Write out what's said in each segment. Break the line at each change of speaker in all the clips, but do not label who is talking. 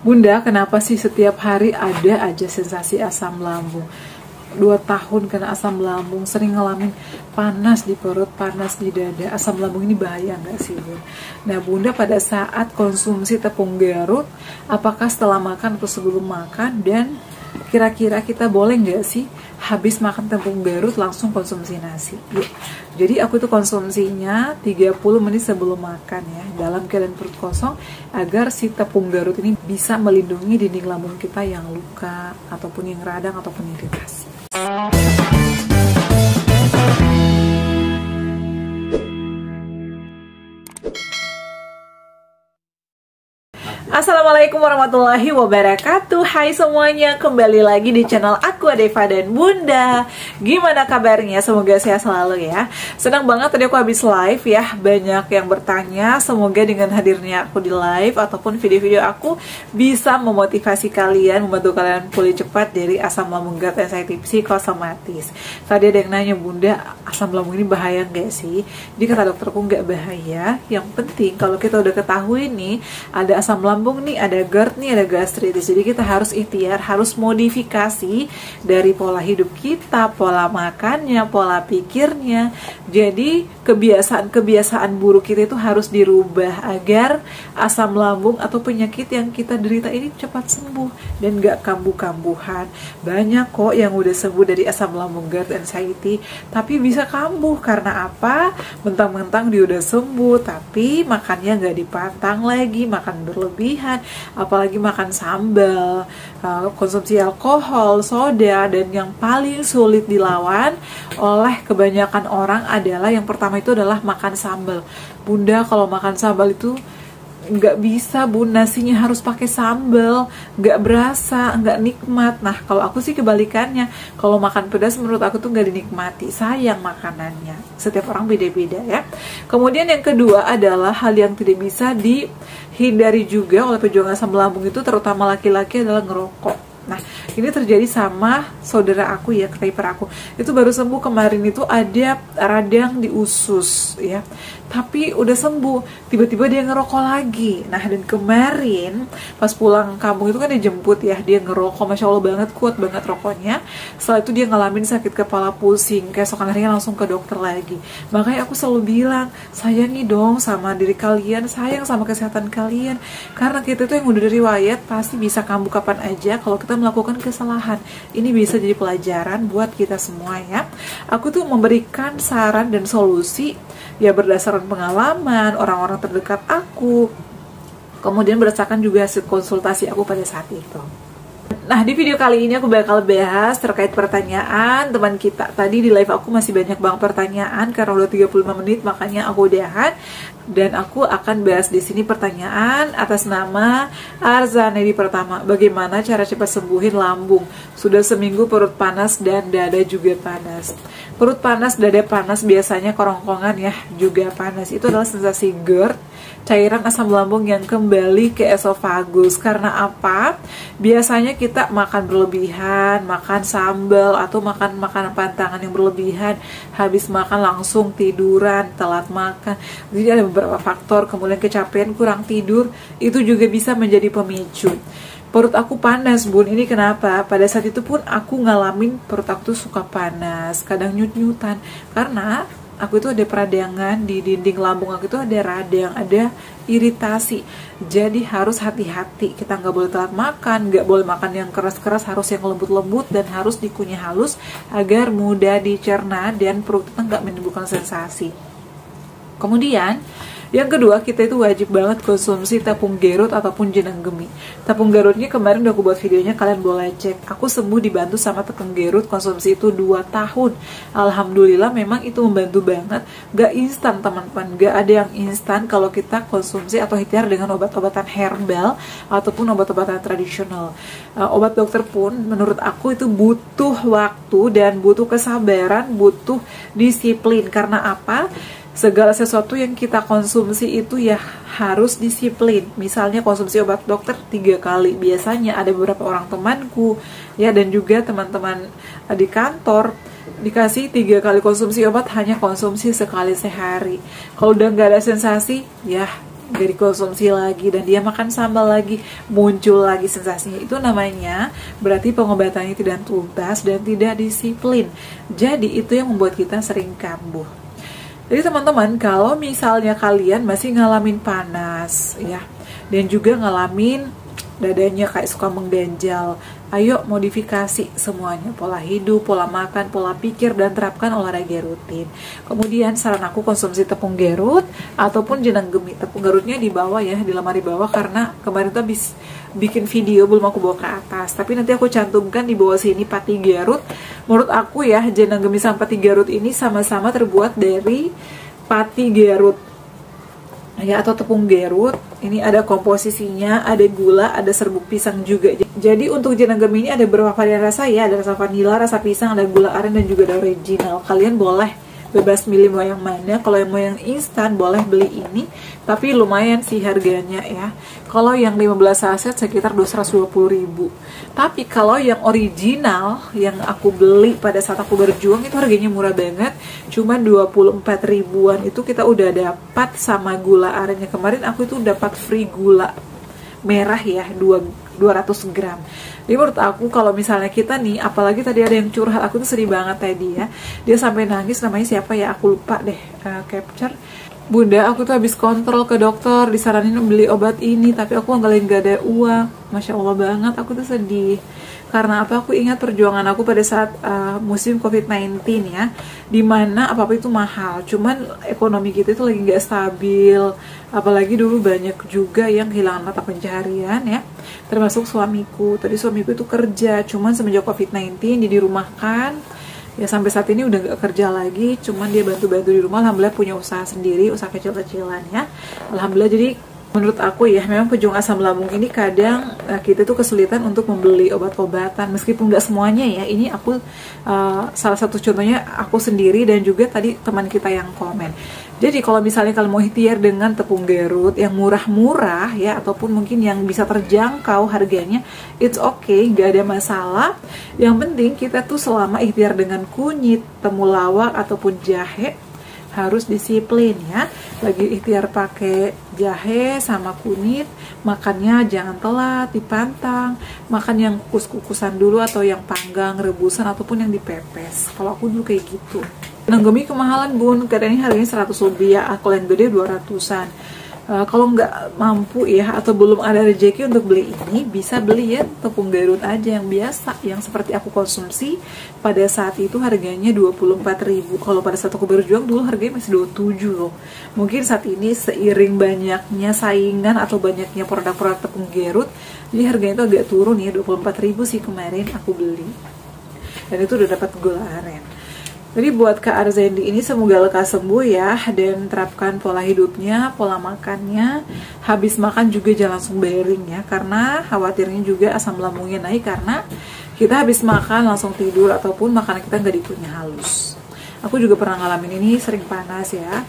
Bunda, kenapa sih setiap hari ada aja sensasi asam lambung? 2 tahun kena asam lambung, sering ngalamin panas di perut, panas di dada. Asam lambung ini bahaya nggak sih, Bun? Nah, Bunda pada saat konsumsi tepung Garut, apakah setelah makan atau sebelum makan? Dan kira-kira kita boleh nggak sih habis makan tepung Garut langsung konsumsi nasi? Yuk. Jadi aku tuh konsumsinya 30 menit sebelum makan ya, dalam keadaan perut kosong, agar si tepung Garut ini bisa melindungi dinding lambung kita yang luka ataupun yang radang ataupun iritasi. Assalamualaikum warahmatullahi wabarakatuh. Hai semuanya, kembali lagi di channel aku Deva dan Bunda. Gimana kabarnya? Semoga sehat selalu ya. Senang banget tadi aku habis live ya. Banyak yang bertanya, semoga dengan hadirnya aku di live ataupun video-video aku bisa memotivasi kalian, membantu kalian pulih cepat dari asam lambung GERD anxiety psikosomatis. Tadi ada yang nanya, Bunda, asam lambung ini bahaya nggak sih? Jadi kata dokterku nggak bahaya. Yang penting kalau kita udah ketahui nih ada asam lambung nih, ada GERD nih, ada gastritis. Jadi kita harus ikhtiar, harus modifikasi dari pola hidup kita, pola makannya, pola pikirnya. Jadi kebiasaan buruk kita itu harus dirubah agar asam lambung atau penyakit yang kita derita ini cepat sembuh dan gak kambuh-kambuhan. Banyak kok yang udah sembuh dari asam lambung GERD anxiety, tapi bisa kambuh karena apa? Mentang-mentang dia udah sembuh, tapi makannya gak dipantang lagi, makan berlebih, apalagi makan sambal, konsumsi alkohol, soda, dan yang paling sulit dilawan oleh kebanyakan orang adalah yang pertama itu adalah makan sambal. Bunda, kalau makan sambal itu nggak bisa, Bun, nasinya harus pakai sambal, nggak berasa, nggak nikmat. Nah, kalau aku sih kebalikannya, kalau makan pedas menurut aku tuh nggak dinikmati, sayang makanannya. Setiap orang beda-beda ya. Kemudian yang kedua adalah hal yang tidak bisa dihindari juga oleh pejuang asam lambung itu, terutama laki-laki, adalah ngerokok. Nah, ini terjadi sama saudara aku ya, ketaiper aku. Itu baru sembuh kemarin, itu ada radang di usus ya. Tapi udah sembuh, tiba-tiba dia ngerokok lagi. Nah, dan kemarin pas pulang kampung itu kan dia jemput ya, dia ngerokok, Masya Allah banget, kuat banget rokoknya. Setelah itu dia ngalamin sakit kepala pusing, keesokan harinya langsung ke dokter lagi. Makanya aku selalu bilang, sayangi dong sama diri kalian, sayang sama kesehatan kalian. Karena kita tuh yang udah riwayat pasti bisa kambuh kapan aja kalau kita melakukan kesalahan. Ini bisa jadi pelajaran buat kita semua ya. Aku tuh memberikan saran dan solusi ya berdasarkan pengalaman orang-orang terdekat aku, kemudian berdasarkan juga hasil konsultasi aku pada saat itu. Nah, di video kali ini aku bakal bahas terkait pertanyaan teman kita. Tadi di live aku masih banyak banget pertanyaan karena udah 35 menit, makanya aku udahan. Dan aku akan bahas di sini pertanyaan atas nama Arzanedi pertama. Bagaimana cara cepat sembuhin lambung? Sudah seminggu perut panas dan dada juga panas. Perut panas, dada panas, biasanya kerongkongan ya juga panas. Itu adalah sensasi GERD, cairan asam lambung yang kembali ke esofagus. Karena apa? Biasanya kita makan berlebihan, makan sambal atau makan makanan pantangan yang berlebihan, habis makan langsung tiduran, telat makan. Jadi ada beberapa faktor, kemudian kecapean, kurang tidur, itu juga bisa menjadi pemicu. Perut aku panas, Bun, ini kenapa? Pada saat itu pun aku ngalamin perut aku tuh suka panas, kadang nyut-nyutan, karena aku itu ada peradangan di dinding lambung aku, itu ada radang, ada iritasi. Jadi harus hati-hati, kita nggak boleh telat makan, nggak boleh makan yang keras-keras, harus yang lembut-lembut dan harus dikunyah halus agar mudah dicerna dan perut kita nggak menimbulkan sensasi. Kemudian yang kedua, kita itu wajib banget konsumsi tepung Garut ataupun jenang gemi. Tepung Garutnya kemarin udah aku buat videonya, kalian boleh cek. Aku sembuh dibantu sama tepung Garut, konsumsi itu 2 tahun. Alhamdulillah, memang itu membantu banget. Gak instan teman-teman, gak ada yang instan kalau kita konsumsi atau ikhtiar dengan obat-obatan herbal ataupun obat-obatan tradisional. Obat dokter pun menurut aku itu butuh waktu dan butuh kesabaran, butuh disiplin. Karena apa? Segala sesuatu yang kita konsumsi itu ya harus disiplin. Misalnya konsumsi obat dokter 3 kali. Biasanya ada beberapa orang temanku ya, dan juga teman-teman di kantor dikasih 3 kali konsumsi obat, hanya konsumsi sekali sehari. Kalau udah nggak ada sensasi, ya gak dikonsumsi lagi dan dia makan sambal lagi, muncul lagi sensasinya. Itu namanya berarti pengobatannya tidak tuntas dan tidak disiplin. Jadi itu yang membuat kita sering kambuh. Jadi teman-teman, kalau misalnya kalian masih ngalamin panas ya, dan juga ngalamin dadanya kayak suka mengganjal, ayo modifikasi semuanya, pola hidup, pola makan, pola pikir, dan terapkan olahraga rutin. Kemudian saran aku konsumsi tepung gerut ataupun jenang gemi. Tepung gerutnya di bawah ya, di lemari bawah, karena kemarin tuh habis bikin video belum aku bawa ke atas, tapi nanti aku cantumkan di bawah sini pati gerut. Menurut aku ya, jenang gemi sama pati gerut ini sama-sama terbuat dari pati gerut ya, atau tepung gerut. Ini ada komposisinya, ada gula, ada serbuk pisang juga. Jadi untuk jenang gemi ini ada beberapa varian rasa ya, ada rasa vanila, rasa pisang, ada gula aren, dan juga ada original. Kalian boleh bebas milih mau yang mana. Kalau yang mau yang instan boleh beli ini, tapi lumayan sih harganya ya. Kalau yang 15 saset sekitar 220.000. Tapi kalau yang original yang aku beli pada saat aku berjuang itu harganya murah banget, cuma 24 ribuan. Itu kita udah dapat sama gula arennya. Kemarin aku itu dapat free gula merah ya, 200 gram. Jadi menurut aku kalau misalnya kita nih, apalagi tadi ada yang curhat, aku tuh sedih banget tadi ya, dia sampai nangis, namanya siapa ya, aku lupa deh, capture. Bunda, aku tuh habis kontrol ke dokter, disaranin beli obat ini, tapi aku nggak ada uang. Masya Allah banget, aku tuh sedih. Karena apa? Aku ingat perjuangan aku pada saat musim COVID-19 ya, dimana apa-apa itu mahal. Cuman ekonomi kita itu lagi nggak stabil. Apalagi dulu banyak juga yang kehilangan mata pencaharian ya, termasuk suamiku. Tadi suamiku itu kerja, cuman semenjak COVID-19 dia dirumahkan. Ya sampai saat ini udah gak kerja lagi, cuman dia bantu-bantu di rumah. Alhamdulillah punya usaha sendiri, usaha kecil-kecilan ya. Alhamdulillah. Jadi menurut aku ya, memang pejuang asam lambung ini kadang kita tuh kesulitan untuk membeli obat-obatan, meskipun nggak semuanya ya. Ini aku salah satu contohnya aku sendiri dan juga tadi teman kita yang komen. Jadi kalau misalnya kalian mau ikhtiar dengan tepung gerut yang murah-murah ya, ataupun mungkin yang bisa terjangkau harganya, it's okay, nggak ada masalah. Yang penting kita tuh selama ikhtiar dengan kunyit, temulawak ataupun jahe, harus disiplin ya. Lagi ikhtiar pakai jahe sama kunyit, makannya jangan telat, dipantang. Makan yang kukus-kukusan dulu, atau yang panggang, rebusan, ataupun yang dipepes. Kalau aku dulu kayak gitu. Jenang gemi kemahalan bun, kadang ini harganya 100 rupiah, kalau yang gede 200-an. Kalau nggak mampu ya, atau belum ada rezeki untuk beli ini, bisa beli ya tepung gerut aja yang biasa, yang seperti aku konsumsi pada saat itu harganya 24.000. Kalau pada saat aku berjuang dulu harganya masih 27 loh. Mungkin saat ini seiring banyaknya saingan atau banyaknya produk-produk tepung gerut, jadi harganya itu agak turun ya, 24.000 sih kemarin aku beli. Dan itu udah dapat gula aren. Jadi buat Kak Arzendi ini semoga lekas sembuh ya, dan terapkan pola hidupnya, pola makannya. Habis makan juga jangan langsung bearing ya, karena khawatirnya juga asam lambungnya naik karena kita habis makan langsung tidur, ataupun makanan kita nggak dikunyah halus. Aku juga pernah ngalamin ini, sering panas ya.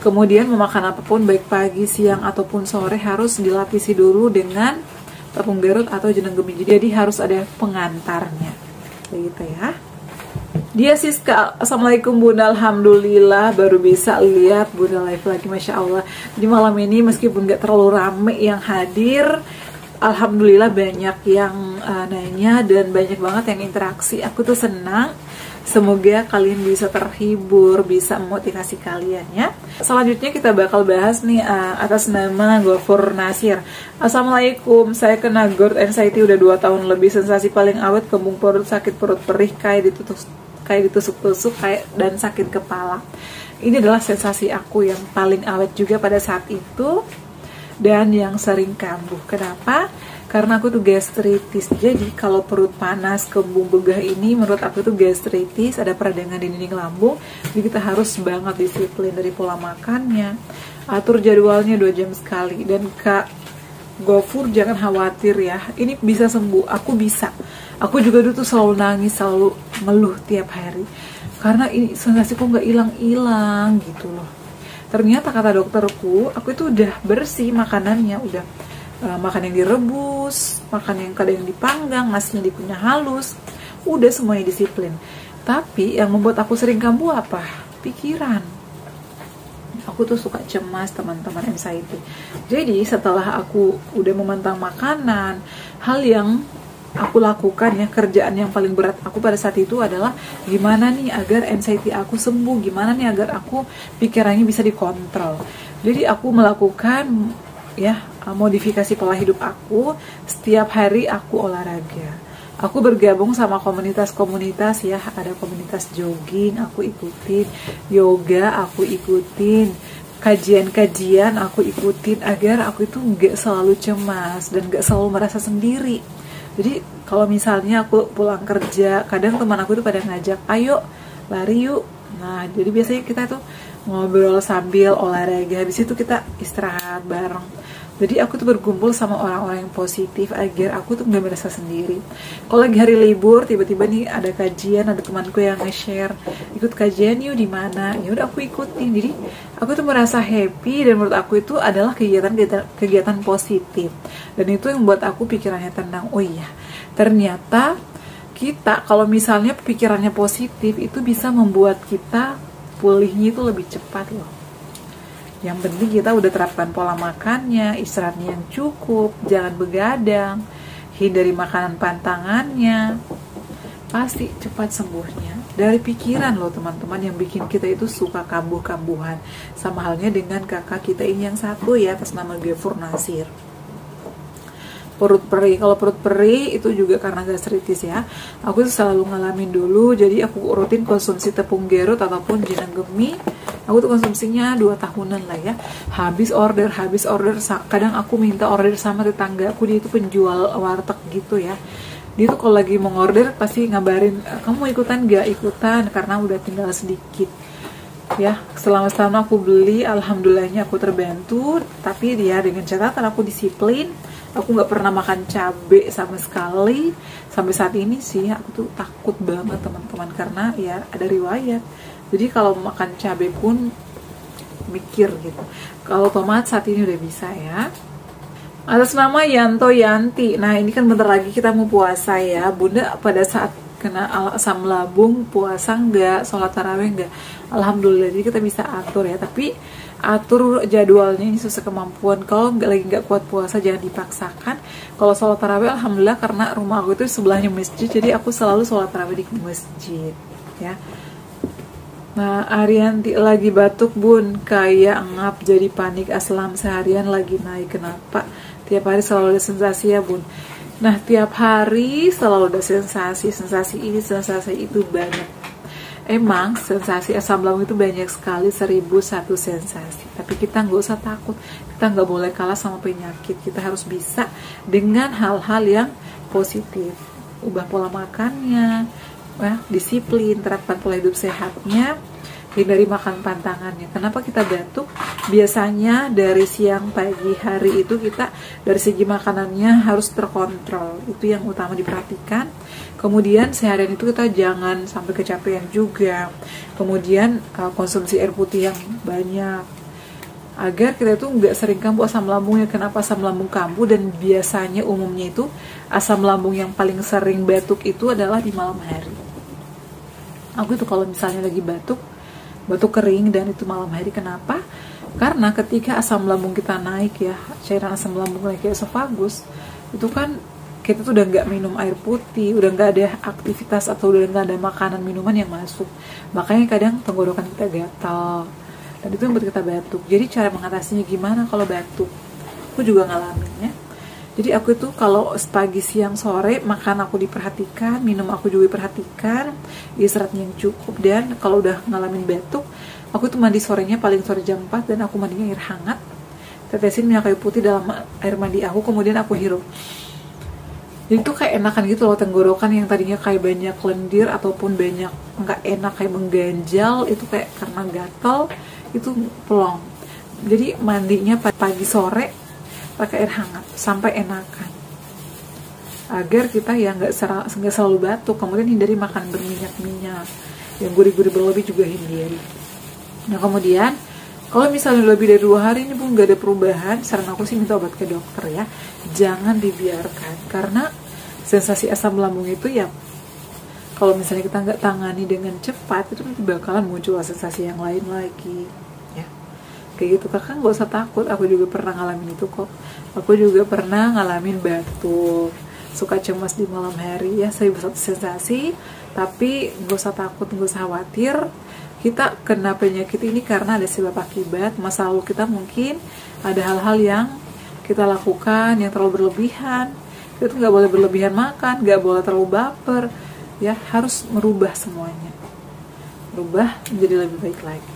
Kemudian memakan apapun baik pagi, siang, ataupun sore harus dilapisi dulu dengan tepung gerut atau jenang gemi. Jadi harus ada pengantarnya, begitu ya. Dia Siska, assalamualaikum bunda, alhamdulillah baru bisa lihat bunda live lagi, masya Allah. Di malam ini meskipun gak terlalu rame yang hadir, alhamdulillah banyak yang nanya dan banyak banget yang interaksi. Aku tuh senang. Semoga kalian bisa terhibur, bisa memotivasi kalian ya. Selanjutnya kita bakal bahas nih atas nama Gofur Nasir. Assalamualaikum, saya kena GERD anxiety udah 2 tahun lebih. Sensasi paling awet, kembung perut, sakit perut perih, kayak ditusuk-tusuk dan sakit kepala. Ini adalah sensasi aku yang paling awet juga pada saat itu, dan yang sering kambuh. Kenapa? Karena aku tuh gastritis. Jadi kalau perut panas, kembung, begah ini menurut aku tuh gastritis, ada peradangan di dinding lambung. Jadi kita harus banget disiplin dari pola makannya, atur jadwalnya 2 jam sekali. Dan Kak Gofur jangan khawatir ya, ini bisa sembuh. Aku bisa. Aku juga dulu tuh selalu nangis, selalu ngeluh tiap hari karena ini sensasiku nggak hilang-hilang gitu loh. Ternyata kata dokterku, aku itu udah bersih makanannya, udah makan yang direbus, makan yang kadang dipanggang, nasinya dikunyah halus, udah semuanya disiplin. Tapi yang membuat aku sering kambuh apa? Pikiran. Aku tuh suka cemas teman-teman, anxiety. Jadi setelah aku udah memantang makanan, hal yang aku lakukan ya, kerjaan yang paling berat aku pada saat itu adalah gimana nih agar anxiety aku sembuh, gimana nih agar aku pikirannya bisa dikontrol. Jadi aku melakukan ya modifikasi pola hidup aku. Setiap hari aku olahraga. Aku bergabung sama komunitas-komunitas ya, ada komunitas jogging, aku ikutin, yoga aku ikutin, kajian-kajian aku ikutin, agar aku itu nggak selalu cemas dan nggak selalu merasa sendiri. Jadi kalau misalnya aku pulang kerja, kadang teman aku tuh pada ngajak, ayo lari yuk. Nah jadi biasanya kita tuh ngobrol sambil olahraga, habis itu kita istirahat bareng. Jadi aku tuh berkumpul sama orang-orang yang positif agar aku tuh nggak merasa sendiri. Kalau lagi hari libur, tiba-tiba nih ada kajian, ada temanku yang nge-share, ikut kajian yuk di mana? Ya udah aku ikutin. Jadi aku tuh merasa happy, dan menurut aku itu adalah kegiatan positif. Dan itu yang membuat aku pikirannya tenang. Oh iya, ternyata kita kalau misalnya pikirannya positif itu bisa membuat kita pulihnya itu lebih cepat loh. Yang penting kita udah terapkan pola makannya, istirahatnya yang cukup, jangan begadang, hindari makanan pantangannya, pasti cepat sembuhnya. Dari pikiran loh teman-teman, yang bikin kita itu suka kambuh-kambuhan. Sama halnya dengan kakak kita ini yang satu ya, atas nama Ghafur Nasir. Perut perih, kalau perut perih itu juga karena gastritis ya. Aku tuh selalu ngalamin dulu, jadi aku rutin konsumsi tepung gerut ataupun jenang gemi. Aku tuh konsumsinya 2 tahunan lah ya. Habis order, kadang aku minta order sama tetangga aku, dia itu penjual warteg gitu ya. Dia tuh kalau lagi mau order pasti ngabarin, kamu mau ikutan gak? Ikutan, karena udah tinggal sedikit ya. Selama setahun aku beli, alhamdulillahnya aku terbantu. Tapi dia dengan catatan aku disiplin. Aku nggak pernah makan cabai sama sekali. Sampai saat ini sih aku tuh takut banget teman-teman, karena ya ada riwayat. Jadi kalau makan cabai pun mikir gitu. Kalau tomat saat ini udah bisa ya. Atas nama Yanto Yanti. Nah ini kan bentar lagi kita mau puasa ya. Bunda pada saat kena asam lambung puasa nggak, sholat taraweh nggak? Alhamdulillah, jadi kita bisa atur ya. Tapi atur jadwalnya ini sesuai kemampuan. Kalau nggak kuat puasa jangan dipaksakan. Kalau sholat taraweh alhamdulillah, karena rumah aku itu sebelahnya masjid, jadi aku selalu sholat taraweh di masjid ya. Nah Arianti, lagi batuk bun, kayak ngap jadi panik, aslam seharian lagi naik, kenapa? Tiap hari selalu ada sensasi ya bun. Nah tiap hari selalu ada sensasi ini, sensasi itu banyak. Emang sensasi asam lambung itu banyak sekali, 1001 sensasi. Tapi kita nggak usah takut, kita nggak boleh kalah sama penyakit. Kita harus bisa dengan hal-hal yang positif. Ubah pola makannya, disiplin, terapkan pola hidup sehatnya, hindari makan pantangannya. Kenapa kita batuk? Biasanya dari siang, pagi, hari itu kita dari segi makanannya harus terkontrol. Itu yang utama diperhatikan. Kemudian seharian itu kita jangan sampai kecapean juga. Kemudian konsumsi air putih yang banyak, agar kita itu nggak sering kambuh asam lambungnya. Kenapa asam lambung kambuh? Dan biasanya umumnya itu asam lambung yang paling sering batuk itu adalah di malam hari. Aku itu kalau misalnya lagi batuk kering dan itu malam hari. Kenapa? Karena ketika asam lambung kita naik ya, cairan asam lambung naik ke esofagus, itu kan kita tuh udah nggak minum air putih, udah nggak ada aktivitas atau udah nggak ada makanan minuman yang masuk. Makanya kadang tenggorokan kita gatal, dan itu yang buat kita batuk. Jadi cara mengatasinya gimana kalau batuk? Aku juga ngalaminnya. Jadi aku itu kalau pagi, siang, sore makan aku diperhatikan, minum aku juga diperhatikan, istirahatnya yang cukup. Dan kalau udah ngalamin batuk, aku tuh mandi sorenya paling sore jam 4, dan aku mandinya air hangat, tetesin minyak kayu putih dalam air mandi aku, kemudian aku hirup. Jadi tuh kayak enakan gitu loh, tenggorokan yang tadinya kayak banyak lendir ataupun banyak nggak enak kayak mengganjal, itu kayak karena gatal itu plong. Jadi mandinya pagi sore pakai air hangat sampai enakan, agar kita ya nggak selalu batuk. Kemudian hindari makan berminyak-minyak, yang gurih-gurih berlebih juga hindari. Nah kemudian kalau misalnya lebih dari 2 hari ini pun nggak ada perubahan, saran aku sih minta obat ke dokter ya. Jangan dibiarkan, karena sensasi asam lambung itu ya, kalau misalnya kita nggak tangani dengan cepat, itu nanti bakalan muncul sensasi yang lain lagi ya. kayak gitu. Kakak nggak usah takut, aku juga pernah ngalamin itu kok. Aku juga pernah ngalamin batuk, suka cemas di malam hari ya, saya satu sensasi. Tapi nggak usah takut, nggak usah khawatir. Kita kena penyakit ini karena ada sebab akibat. Masa lalu kita mungkin ada hal-hal yang kita lakukan yang terlalu berlebihan. Kita tuh nggak boleh berlebihan makan, nggak boleh terlalu baper, ya harus merubah semuanya, merubah menjadi lebih baik lagi.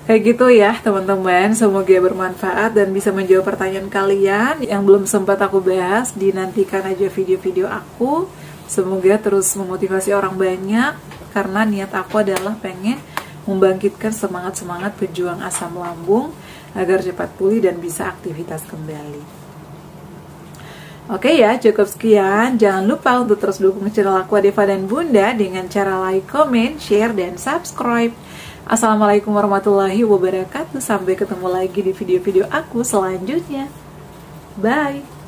Kayak gitu ya teman-teman, semoga bermanfaat dan bisa menjawab pertanyaan kalian yang belum sempat aku bahas. Dinantikan aja video-video aku, semoga terus memotivasi orang banyak, karena niat aku adalah pengen membangkitkan semangat-semangat pejuang asam lambung agar cepat pulih dan bisa aktivitas kembali. Oke ya, cukup sekian. Jangan lupa untuk terus dukung channel aku Deva dan Bunda dengan cara like, comment, share, dan subscribe. Assalamualaikum warahmatullahi wabarakatuh. Sampai ketemu lagi di video-video aku selanjutnya. Bye.